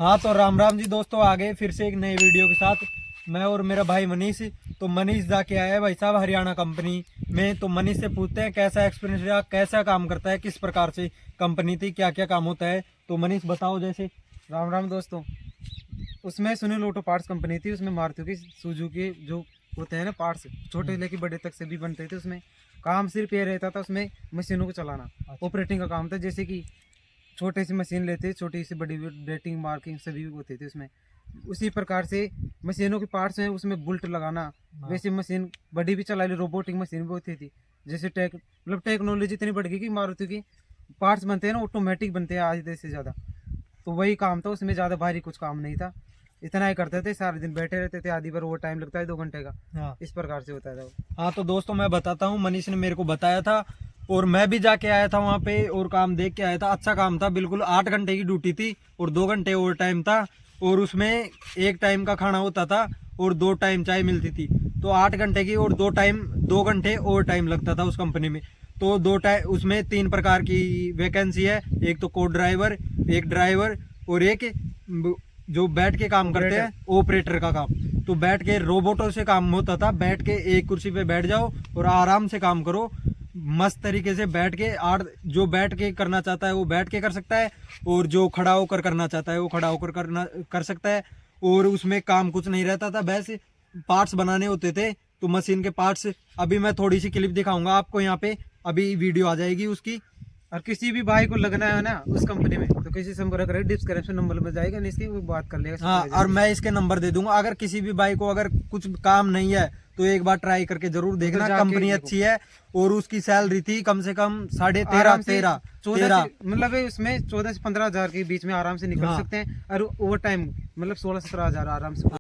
हाँ तो राम राम जी दोस्तों, आ गए फिर से एक नई वीडियो के साथ। मैं और मेरा भाई मनीष। तो मनीष जाके आया है भाई साहब हरियाणा कंपनी में। तो मनीष से पूछते हैं कैसा एक्सपीरियंस रहा, कैसा काम करता है, किस प्रकार से कंपनी थी, क्या क्या काम होता है। तो मनीष बताओ। जैसे राम राम दोस्तों। उसमें सुनील ऑटो पार्ट्स कंपनी थी। उसमें मारुति की सुजुकी जो होते हैं ना पार्ट्स, छोटे लेके बड़े तक से भी बनते थे। उसमें काम सिर्फ ये रहता था, उसमें मशीनों को चलाना, ऑपरेटिंग का काम था। जैसे कि छोटे सी मशीन लेते, छोटी सी बड़ी डेटिंग मार्किंग सभी होते थे उसमें। उसी प्रकार से मशीनों के पार्ट्स हैं, उसमें बुल्ट लगाना। वैसे मशीन बड़ी भी चला ली, रोबोटिक मशीन भी होती थी। जैसे मतलब टेक्नोलॉजी इतनी बढ़ गई कि मारुति की पार्ट्स बनते हैं ना, ऑटोमेटिक बनते हैं आज से ज़्यादा। तो वही काम था उसमें, ज़्यादा भारी कुछ काम नहीं था। इतना ही करते थे, सारे दिन बैठे रहते थे। आधी बार वो टाइम लगता है 2 घंटे का। हाँ इस प्रकार से होता था वो। हाँ तो दोस्तों मैं बताता हूँ। मनीष ने मेरे को बताया था और मैं भी जाके आया था वहाँ पे और काम देख के आया था। अच्छा काम था बिल्कुल। 8 घंटे की ड्यूटी थी और 2 घंटे ओवर टाइम था। और उसमें एक टाइम का खाना होता था और 2 टाइम चाय मिलती थी। तो 8 घंटे की और 2 घंटे ओवर टाइम लगता था उस कंपनी में। तो 2 टाइम उसमें 3 प्रकार की वैकेंसी है। एक तो को ड्राइवर, एक ड्राइवर और एक जो बैठ के काम करते हैं ऑपरेटर का काम। तो बैठ के रोबोटों से काम होता था। बैठ के एक कुर्सी पे बैठ जाओ और आराम से काम करो। मस्त तरीके से बैठ के जो बैठ के करना चाहता है वो बैठ के कर सकता है और जो खड़ा होकर करना चाहता है वो खड़ा होकर कर सकता है। और उसमें काम कुछ नहीं रहता था, बस पार्ट्स बनाने होते थे। तो मशीन के पार्ट्स अभी मैं थोड़ी सी क्लिप दिखाऊंगा आपको यहाँ पे, अभी वीडियो आ जाएगी उसकी। और किसी भी भाई को लगना है ना उस कंपनी में, तो किसी संपर्क करें, डिस्क्रिप्शन नंबर में जाएगा नहीं, इसकी वो बात कर लेगा। हाँ और मैं इसके नंबर दे दूंगा। अगर किसी भी भाई को अगर कुछ काम नहीं है तो एक बार ट्राई करके जरूर देखना। कंपनी अच्छी है और उसकी सैलरी थी कम से कम 13.5 मतलब उसमें 14 से 15 हज़ार के बीच में आराम से निकल सकते हैं। और ओवर टाइम मतलब 16-17 हज़ार आराम से।